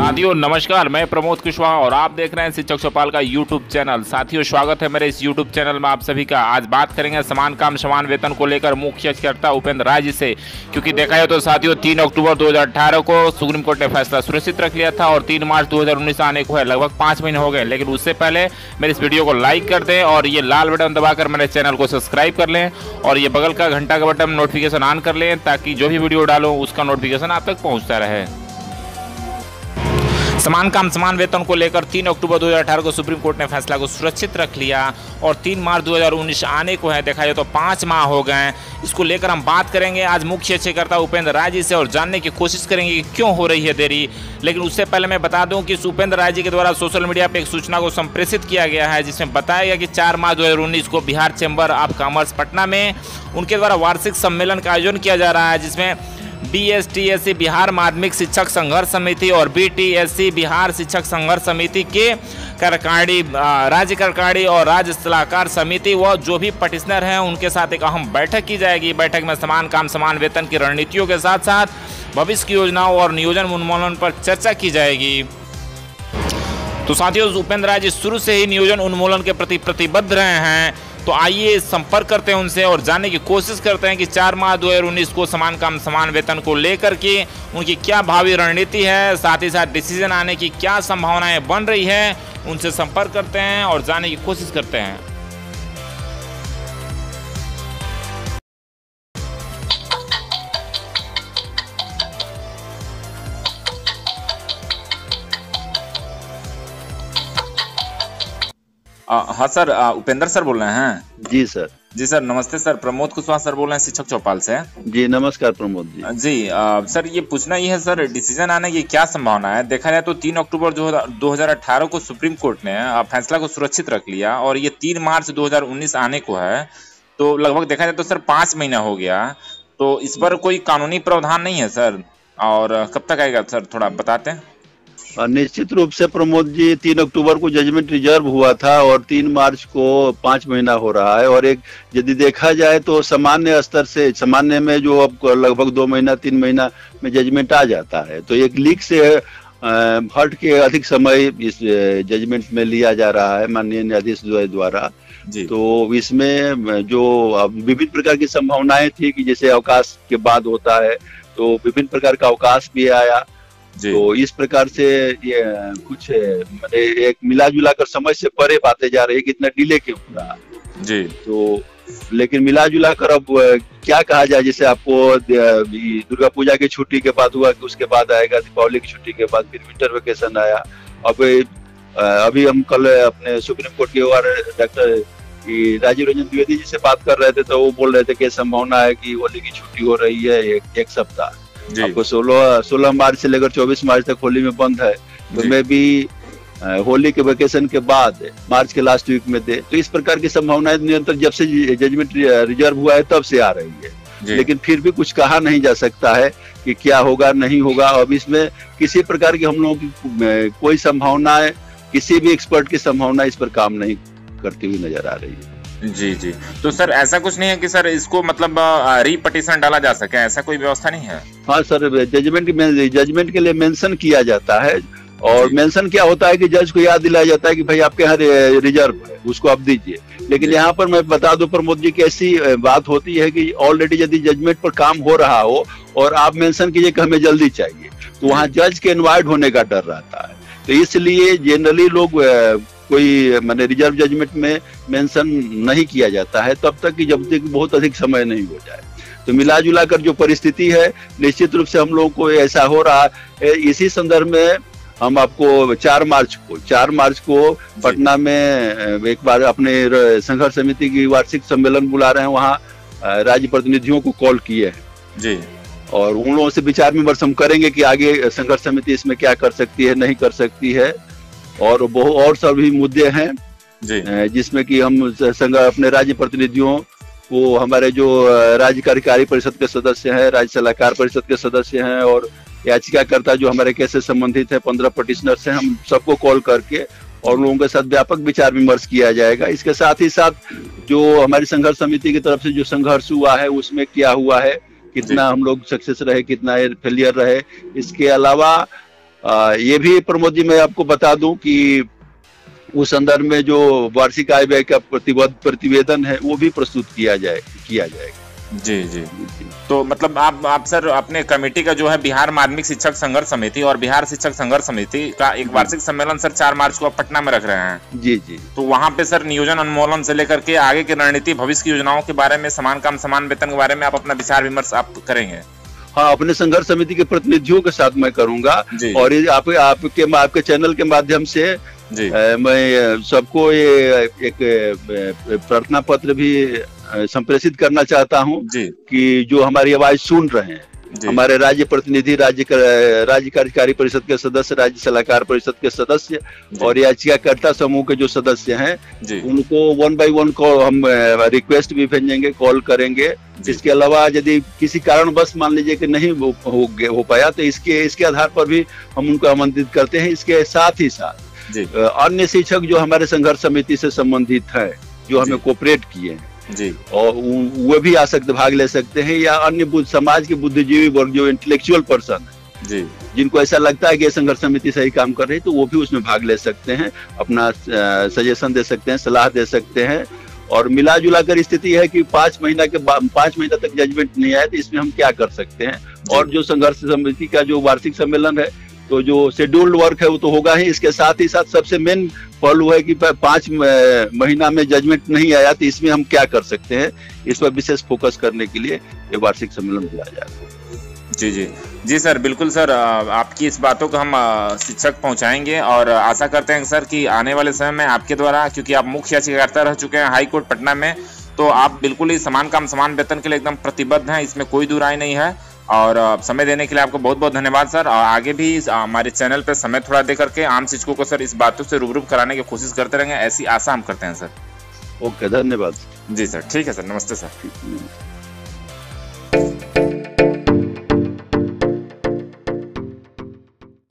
साथियों नमस्कार, मैं प्रमोद कुशवाहा और आप देख रहे हैं शिक्षक चौपाल का यूट्यूब चैनल। साथियों स्वागत है मेरे इस यूट्यूब चैनल में आप सभी का। आज बात करेंगे समान काम समान वेतन को लेकर मुख्य चर्चा उपेंद्र राय जी से, क्योंकि देखा जाए तो साथियों 3 अक्टूबर 2018 को सुप्रीम कोर्ट ने फैसला सुरक्षित रख लिया था और 3 मार्च 2019 आने को है, लगभग 5 महीने हो गए। लेकिन उससे पहले मेरे इस वीडियो को लाइक कर दें और ये लाल बटन दबाकर मेरे चैनल को सब्सक्राइब कर लें और ये बगल का घंटा का बटन नोटिफिकेशन ऑन कर लें, ताकि जो भी वीडियो डालो उसका नोटिफिकेशन आप तक पहुँचता रहे। समान काम समान वेतन को लेकर 3 अक्टूबर 2018 को सुप्रीम कोर्ट ने फैसला को सुरक्षित रख लिया और 3 मार्च 2019 आने को है। देखा जाए तो 5 माह हो गए। इसको लेकर हम बात करेंगे आज मुख्य चर्चा उपेंद्र राय जी से और जानने की कोशिश करेंगे कि क्यों हो रही है देरी। लेकिन उससे पहले मैं बता दूं कि उपेंद्र राय जी के द्वारा सोशल मीडिया पर एक सूचना को संप्रेषित किया गया है, जिसमें बताया गया कि 4 मार्च 2019 को Bihar chamber of commerce Patna में उनके द्वारा वार्षिक सम्मेलन का आयोजन किया जा रहा है, जिसमें BSTSC बिहार माध्यमिक शिक्षक संघर्ष समिति और BTSC बिहार शिक्षक संघर्ष समिति के कार्यकारिणी, राज्य कार्यकारिणी और राज्य सलाहकार समिति व जो भी पटिशनर हैं उनके साथ एक अहम बैठक की जाएगी। बैठक में समान काम समान वेतन की रणनीतियों के साथ साथ भविष्य की योजनाओं और नियोजन उन्मूलन पर चर्चा की जाएगी। तो साथियों उपेंद्र राय जी शुरू से ही नियोजन उन्मूलन के प्रति प्रतिबद्ध रहे हैं, तो आइए संपर्क करते हैं उनसे और जानने की कोशिश करते हैं कि 4 मार्च 2019 को समान काम समान वेतन को लेकर के उनकी क्या भावी रणनीति है, साथ ही साथ डिसीजन आने की क्या संभावनाएं बन रही है। उनसे संपर्क करते हैं और जानने की कोशिश करते हैं। हाँ सर, उपेंद्र सर बोल रहे हैं? जी सर। जी सर नमस्ते सर, प्रमोद कुशवाहा सर बोल रहे हैं शिक्षक चौपाल से। जी नमस्कार प्रमोद जी। जी सर ये पूछना ही है सर, डिसीजन आने की क्या संभावना है? देखा जाए तो 3 अक्टूबर 2018 को सुप्रीम कोर्ट ने फैसला को सुरक्षित रख लिया और ये 3 मार्च 2019 आने को है, तो लगभग देखा जाए तो सर 5 महीना हो गया। तो इस पर कोई कानूनी प्रावधान नहीं है सर, और कब तक आएगा सर, थोड़ा बताते हैं। निश्चित रूप से प्रमोद जी 3 अक्टूबर को जजमेंट रिजर्व हुआ था और 3 मार्च को 5 महीना हो रहा है। और एक यदि देखा जाए तो सामान्य स्तर से, सामान्य में जो अब लगभग 2 महीना 3 महीना में जजमेंट आ जाता है, तो एक लीक से हट के अधिक समय इस जजमेंट में लिया जा रहा है माननीय न्यायाधीश द्वारा। तो इसमें जो विभिन्न प्रकार की संभावनाएं थी कि जैसे अवकाश के बाद होता है, तो विभिन्न प्रकार का अवकाश भी आया। तो इस प्रकार से ये कुछ मतलब एक मिला जुला कर समय से परे बातें जा रही है कि इतना डिले क्यों हो रहा जी। तो लेकिन मिला जुला कर अब क्या कहा जाए, जैसे आपको दुर्गा पूजा की छुट्टी के बाद हुआ कि उसके बाद आएगा, दीपावली की छुट्टी के बाद फिर विंटर वेकेशन आया। अब अभी हम कल अपने सुप्रीम कोर्ट के ओर डॉक्टर राजीव रंजन द्विवेदी जी से बात कर रहे थे, तो वो बोल रहे थे कि संभावना है कि होली की छुट्टी हो रही है एक सप्ताह। आपको 16 मार्च से लेकर 24 मार्च तक होली में बंद है, तो मैं भी होली के वेकेशन के बाद मार्च के लास्ट वीक में दे। तो इस प्रकार की संभावनाएं निरंतर जब से जजमेंट रिजर्व हुआ है तब से आ रही है, लेकिन फिर भी कुछ कहा नहीं जा सकता है कि क्या होगा नहीं होगा। अब इसमें किसी प्रकार की हम लोगों की कोई संभावना, किसी भी एक्सपर्ट की संभावना इस पर काम नहीं करती हुई नजर आ रही है। जी। तो सर ऐसा कुछ नहीं है कि सर इसको मतलब रीपटिशन डाला जा सके, ऐसा कोई व्यवस्था नहीं है? हाँ सर, जजमेंट के लिए मेंशन किया जाता है और मेंशन क्या होता है कि जज को याद दिलाया जाता है कि भाई आपके यहाँ रिजर्व है, उसको आप दीजिए। लेकिन यहाँ पर मैं बता दूं प्रमोद जी की ऐसी बात होती है कि ऑलरेडी यदि जजमेंट पर काम हो रहा हो और आप मेंशन कीजिए कि हमें जल्दी चाहिए, तो वहाँ जज के इन्वाइट होने का डर रहता है। तो इसलिए जनरली लोग कोई माने रिजर्व जजमेंट में मेंशन नहीं किया जाता है तब तक कि जब तक बहुत अधिक समय नहीं हो जाए। तो मिला जुला कर जो परिस्थिति है, निश्चित रूप से हम लोगों को ऐसा हो रहा है। इसी संदर्भ में हम आपको 4 मार्च को पटना में एक बार अपने संघर्ष समिति की वार्षिक सम्मेलन बुला रहे हैं, वहाँ राज्य प्रतिनिधियों को कॉल किए हैं जी। और उन लोगों से विचार विमर्श हम करेंगे कि आगे संघर्ष समिति इसमें क्या कर सकती है, नहीं कर सकती है। और बहुत और सभी मुद्दे हैं जिसमें कि हम अपने राज्य प्रतिनिधियों को, हमारे जो राज्य कार्यकारी परिषद के सदस्य हैं, राज्य सलाहकार परिषद के सदस्य हैं और याचिकाकर्ता जो हमारे केस से संबंधित है 15 पटिशनर से, हम सबको कॉल करके और लोगों के साथ व्यापक विचार विमर्श किया जाएगा। इसके साथ ही साथ जो हमारी संघर्ष समिति की तरफ से जो संघर्ष हुआ है उसमें क्या हुआ है, कितना हम लोग सक्सेस रहे, कितना फेलियर रहे। इसके अलावा ये भी प्रमोद जी मैं आपको बता दूं कि उस संदर्भ में जो वार्षिक आय व्यय का प्रतिवेदन है वो भी प्रस्तुत किया जाएगा। जी जी। तो मतलब आप सर अपने कमेटी का जो है बिहार माध्यमिक शिक्षक संघर्ष समिति और बिहार शिक्षक संघर्ष समिति का एक वार्षिक सम्मेलन सर 4 मार्च को आप पटना में रख रहे हैं। जी जी। तो वहाँ पे सर नियोजन अनुमोदन से लेकर के आगे की रणनीति, भविष्य की योजनाओं के बारे में, समान काम समान वेतन के बारे में आप अपना विचार विमर्श आप करेंगे? हाँ, अपने संघर्ष समिति के प्रतिनिधियों के साथ मैं करूंगा और ये आपके चैनल के माध्यम से मैं सबको ये एक प्रार्थना पत्र भी संप्रेषित करना चाहता हूँ कि जो हमारी आवाज सुन रहे हैं, हमारे राज्य प्रतिनिधि, राज्य कार्यकारी परिषद के सदस्य, राज्य सलाहकार परिषद के सदस्य और याचिकाकर्ता समूह के जो सदस्य हैं, उनको 1 by 1 को हम रिक्वेस्ट भी भेजेंगे, कॉल करेंगे। इसके अलावा यदि किसी कारणवश मान लीजिए कि नहीं हो पाया तो इसके आधार पर भी हम उनको आमंत्रित करते हैं। इसके साथ ही साथ अन्य शिक्षक जो हमारे संघर्ष समिति से संबंधित है, जो हमें कोऑपरेट किए हैं जी, और वो भी आ सकते, भाग ले सकते हैं, या अन्य समाज के बुद्धिजीवी वर्ग जो इंटेलेक्चुअल पर्सन है जी, जिनको ऐसा लगता है कि संघर्ष समिति सही काम कर रही है, तो वो भी उसमें भाग ले सकते हैं, अपना सजेशन दे सकते हैं, सलाह दे सकते हैं। और मिला जुला कर स्थिति है कि 5 महीना तक जजमेंट नहीं आया तो इसमें हम क्या कर सकते हैं। और जो संघर्ष समिति का जो वार्षिक सम्मेलन है, तो जो शेड्यूल्ड वर्क है वो तो होगा ही, इसके साथ ही साथ सबसे मेन पहलू है कि 5 महीना में जजमेंट नहीं आया तो इसमें हम क्या कर सकते हैं। इस पर विशेष फोकस करने के लिए ये वार्षिक सम्मेलन बुलाया जाएगा। जी जी जी सर, बिल्कुल सर, आपकी इस बातों को हम शिक्षक पहुंचाएंगे और आशा करते हैं सर कि आने वाले समय में आपके द्वारा, क्योंकि आप मुख्य याचिकाकर्ता रह चुके हैं हाई कोर्ट पटना में, तो आप बिल्कुल ही समान काम समान वेतन के लिए एकदम प्रतिबद्ध हैं, इसमें कोई दुराई नहीं है। और समय देने के लिए आपको बहुत बहुत धन्यवाद सर। और आगे भी हमारे चैनल पर समय थोड़ा दे करके आम शिक्षकों को सर इस बातों से रूबरू कराने की कोशिश करते रहेंगे, ऐसी आशा हम करते हैं सर। ओके, धन्यवाद। जी सर, ठीक है सर, नमस्ते सर।